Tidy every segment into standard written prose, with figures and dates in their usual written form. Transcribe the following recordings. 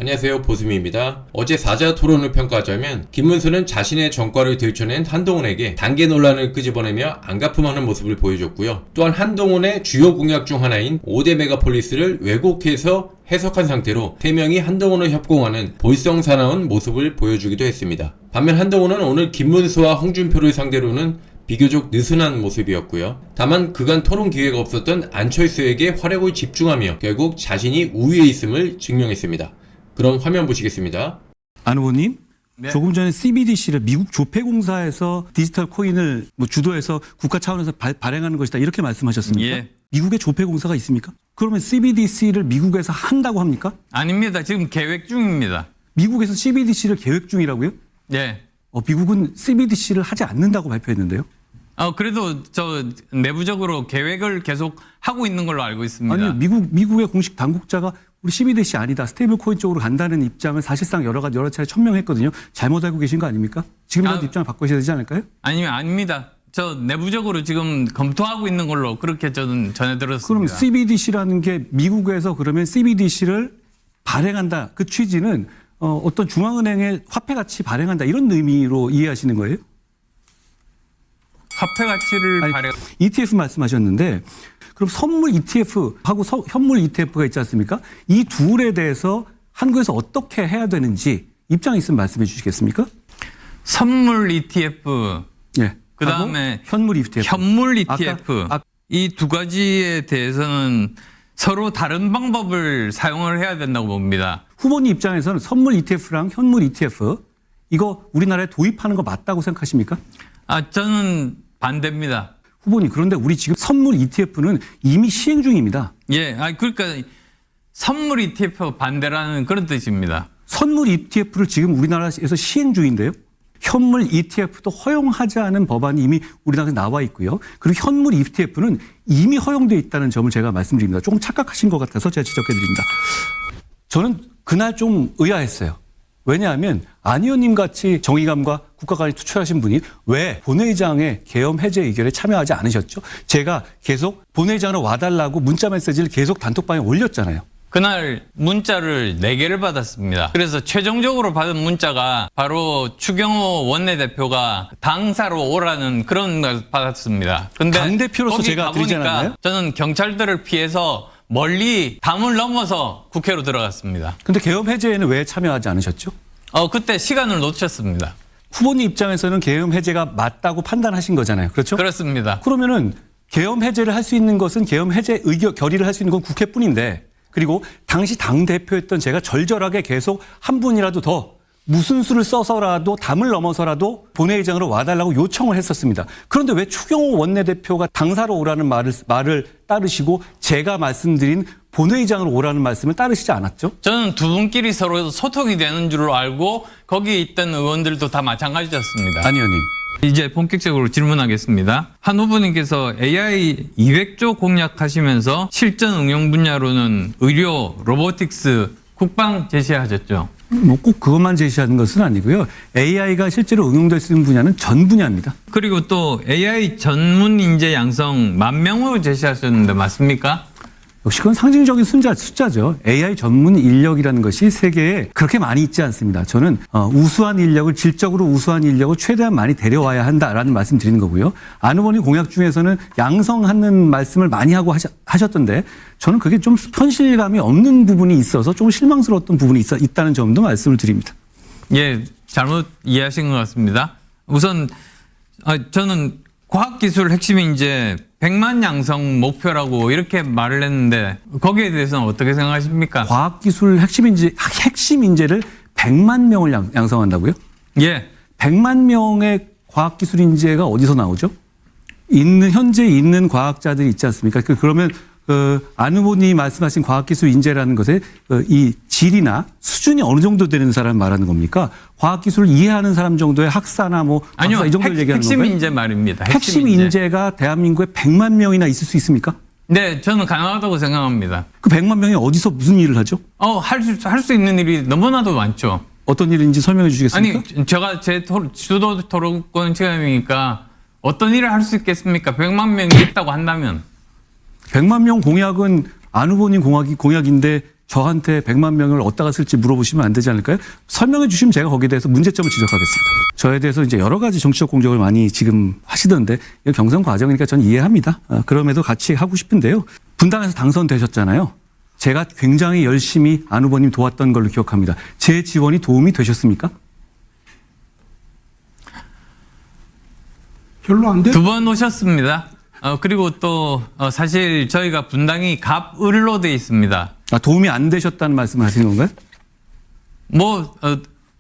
안녕하세요, 보수미입니다. 어제 사자 토론을 평가하자면 김문수는 자신의 전과를 들춰낸 한동훈에게 단계 논란을 끄집어내며 안가품하는 모습을 보여줬고요. 또한 한동훈의 주요 공약 중 하나인 5대 메가폴리스를 왜곡해서 해석한 상태로 3명이 한동훈을 협공하는 볼썽사나운 모습을 보여주기도 했습니다. 반면 한동훈은 오늘 김문수와 홍준표를 상대로는 비교적 느슨한 모습이었고요. 다만 그간 토론 기회가 없었던 안철수에게 화력을 집중하며 결국 자신이 우위에 있음을 증명했습니다. 그럼 화면 보시겠습니다. 안 후보님, 네. 조금 전에 CBDC를 미국 조폐공사에서 디지털 코인을 주도해서 국가 차원에서 발행하는 것이다 이렇게 말씀하셨습니까? 예. 미국에 조폐공사가 있습니까? 그러면 CBDC를 미국에서 한다고 합니까? 아닙니다. 지금 계획 중입니다. 미국에서 CBDC를 계획 중이라고요? 네. 미국은 CBDC를 하지 않는다고 발표했는데요. 그래도 저 내부적으로 계획을 계속 하고 있는 걸로 알고 있습니다. 아니요, 미국의 공식 당국자가 우리 CBDC 아니다, 스테이블 코인 쪽으로 간다는 입장을 사실상 여러 차례 천명했거든요. 잘못 알고 계신 거 아닙니까? 지금이라도 입장을 바꾸셔야 되지 않을까요? 아닙니다. 저 내부적으로 지금 검토하고 있는 걸로 그렇게 저는 전해 들었습니다. 그럼 CBDC라는 게 미국에서 그러면 CBDC를 발행한다. 그 취지는 어떤 중앙은행의 화폐 가치 발행한다 이런 의미로 이해하시는 거예요? 화폐 가치를 발행. ETF 말씀하셨는데 그럼 선물 ETF하고 현물 ETF가 있지 않습니까? 이 둘에 대해서 한국에서 어떻게 해야 되는지 입장 있으면 말씀해 주시겠습니까? 선물 ETF. 예. 그다음에 현물 ETF. 현물 ETF. 아까 이 두 가지에 대해서는 서로 다른 방법을 사용을 해야 된다고 봅니다. 후보님 입장에서는 선물 ETF랑 현물 ETF 이거 우리나라에 도입하는 거 맞다고 생각하십니까? 저는 반대입니다. 후보님, 그런데 우리 지금 선물 ETF는 이미 시행 중입니다. 예, 그러니까 선물 ETF 반대라는 그런 뜻입니다. 선물 ETF를 지금 우리나라에서 시행 중인데요. 현물 ETF도 허용하지 않은 법안이 이미 우리나라에 나와 있고요. 그리고 현물 ETF는 이미 허용되어 있다는 점을 제가 말씀드립니다. 조금 착각하신 것 같아서 제가 지적해 드립니다. 저는 그날 좀 의아했어요. 왜냐하면 안 의원님 같이 정의감과 국가관이 투철하신 분이 왜 본회의장의 계엄 해제 의결에 참여하지 않으셨죠? 제가 계속 본회의장으로 와달라고 문자 메시지를 계속 단톡방에 올렸잖아요. 그날 문자를 4개를 받았습니다. 그래서 최종적으로 받은 문자가 바로 추경호 원내대표가 당사로 오라는 그런 걸 받았습니다. 근데 당대표로서 거기 제가 드리지 가보니까 않았나요? 저는 경찰들을 피해서 멀리 담을 넘어서 국회로 들어갔습니다. 근데 계엄 해제에는 왜 참여하지 않으셨죠? 그때 시간을 놓쳤습니다. 후보님 입장에서는 계엄 해제가 맞다고 판단하신 거잖아요. 그렇죠? 그렇습니다. 그러면은 계엄 해제를 할 수 있는 것은 계엄 해제 결의를 할 수 있는 건 국회뿐인데 그리고 당시 당대표였던 제가 절절하게 계속 한 분이라도 더 무슨 수를 써서라도 담을 넘어서라도 본회의장으로 와달라고 요청을 했었습니다. 그런데 왜 추경호 원내대표가 당사로 오라는 말을 따르시고 제가 말씀드린 본회의장으로 오라는 말씀을 따르시지 않았죠? 저는 두 분끼리 서로 소통이 되는 줄로 알고 거기에 있던 의원들도 다 마찬가지였습니다. 안 의원님. 이제 본격적으로 질문하겠습니다. 한 후보님께서 AI 200조 공약하시면서 실전 응용 분야로는 의료, 로보틱스, 국방 제시하셨죠. 꼭 그것만 제시하는 것은 아니고요. AI가 실제로 응용될 수 있는 분야는 전 분야입니다. 그리고 또 AI 전문 인재 양성 10,000명으로 제시하셨는데 맞습니까? 역시 그건 상징적인 숫자죠. AI 전문 인력이라는 것이 세계에 그렇게 많이 있지 않습니다. 저는 우수한 인력을 질적으로 우수한 인력을 최대한 많이 데려와야 한다라는 말씀 드리는 거고요. 안 후보님 공약 중에서는 양성하는 말씀을 많이 하고 하셨던데 저는 그게 좀 현실감이 없는 부분이 있어서 좀 실망스러웠던 부분이 있다는 점도 말씀을 드립니다. 예, 잘못 이해하신 것 같습니다. 우선 저는 과학기술 핵심 인재 100만 양성 목표라고 이렇게 말을 했는데 거기에 대해서는 어떻게 생각하십니까? 과학기술 핵심 인재를 100만 명을 양성한다고요? 예. 100만 명의 과학기술 인재가 어디서 나오죠? 현재 있는 과학자들이 있지 않습니까? 그러면 안 후보님이 말씀하신 과학기술 인재라는 것에 이 질이나 수준이 어느 정도 되는 사람 말하는 겁니까? 과학기술을 이해하는 사람 정도의 학사나 아니요, 이 정도를 얘기하는 핵심 건가요? 인재 말입니다. 핵심 인재가 대한민국에 100만 명이나 있을 수 있습니까? 네, 저는 가능하다고 생각합니다. 그 100만 명이 어디서 무슨 일을 하죠? 할 수 있는 일이 너무나도 많죠. 어떤 일인지 설명해 주시겠습니까? 아니, 제가 제 주도 토론권 시간이니까 어떤 일을 할 수 있겠습니까? 100만 명이 있다고 한다면. 100만 명 공약은 안 후보님 공약인데 저한테 100만 명을 어디다가 쓸지 물어보시면 안 되지 않을까요? 설명해 주시면 제가 거기에 대해서 문제점을 지적하겠습니다. 저에 대해서 이제 여러 가지 정치적 공격을 많이 지금 하시던데 이건 경선 과정이니까 전 이해합니다. 그럼에도 같이 하고 싶은데요. 분당에서 당선되셨잖아요. 제가 굉장히 열심히 안 후보님 도왔던 걸로 기억합니다. 제 지원이 도움이 되셨습니까? 별로 안 돼. 2번 오셨습니다. 그리고 또 사실 저희가 분당이 갑을로 돼 있습니다. 도움이 안 되셨다는 말씀을 하시는 건가요? 뭐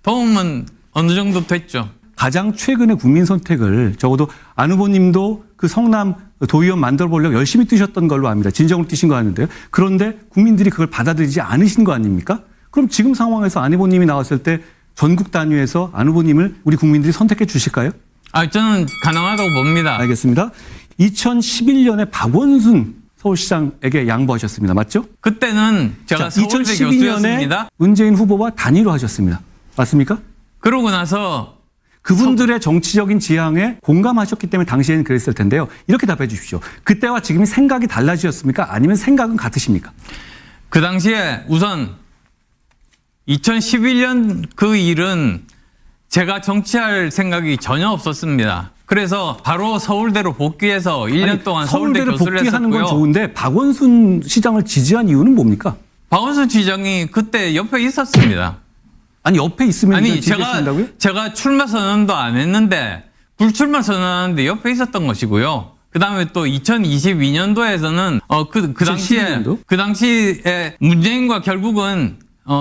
도움은 어느 정도 됐죠. 가장 최근에 국민 선택을 적어도 안 후보님도 그 성남 도의원 만들어 보려고 열심히 뛰셨던 걸로 압니다. 진정으로 뛰신 거 아는데요. 그런데 국민들이 그걸 받아들이지 않으신 거 아닙니까? 그럼 지금 상황에서 안 후보님이 나왔을 때 전국 단위에서 안 후보님을 우리 국민들이 선택해 주실까요? 저는 가능하다고 봅니다. 알겠습니다. 2011년에 박원순 서울시장에게 양보하셨습니다. 맞죠? 그때는 제가 서울대 2012년에 교수였습니다. 문재인 후보와 단일화 하셨습니다. 맞습니까? 그러고 나서 그분들의 정치적인 지향에 공감하셨기 때문에 당시에는 그랬을 텐데요. 이렇게 답해 주십시오. 그때와 지금이 생각이 달라지셨습니까? 아니면 생각은 같으십니까? 그 당시에 우선 2011년 그 일은 제가 정치할 생각이 전혀 없었습니다. 그래서 바로 서울대로 복귀해서 1년 동안 서울대 서울대를 교수를 복귀하는 건 했었고요. 좋은데 박원순 시장을 지지한 이유는 뭡니까? 박원순 시장이 그때 옆에 있었습니다. 아니 옆에 있으면 아니 지지하신다고요? 제가 출마 선언도 안 했는데 불출마 선언하는데 옆에 있었던 것이고요. 그다음에 또 2022년도에서는 그 당시에 문재인과 결국은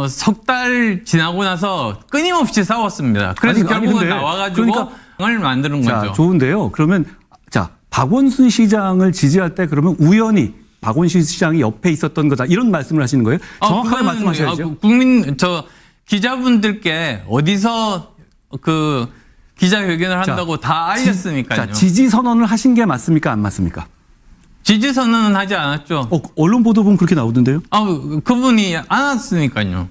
석 달 지나고 나서 끊임없이 싸웠습니다. 그래서 결국은 근데 나와가지고 을 만드는 자, 거죠. 좋은데요. 그러면 자 박원순 시장을 지지할 때 그러면 우연히 박원순 시장이 옆에 있었던 거다 이런 말씀을 하시는 거예요? 정확하게 말씀하셔야죠. 기자분들께 어디서 그 기자회견을 한다고 다 알렸으니까요. 지지 선언을 하신 게 맞습니까? 안 맞습니까? 지지 선언은 하지 않았죠. 언론 보도 보면 그렇게 나오던데요. 그분이 안 왔으니까요.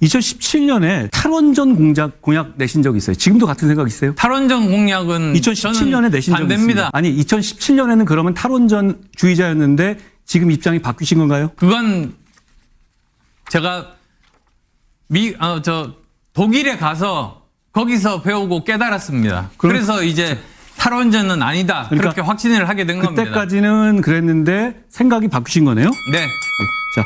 2017년에 탈원전 공약 내신 적이 있어요. 지금도 같은 생각 있어요? 탈원전 공약은 2017년에 내신 적이 반대입니다. 있습니다. 아니 2017년에는 그러면 탈원전 주의자였는데 지금 입장이 바뀌신 건가요? 그건 제가 독일에 가서 거기서 배우고 깨달았습니다. 그래서 이제 탈원전은 아니다. 그러니까 그렇게 확신을 하게 된 겁니다. 그때까지는 그랬는데 생각이 바뀌신 거네요? 네. 자,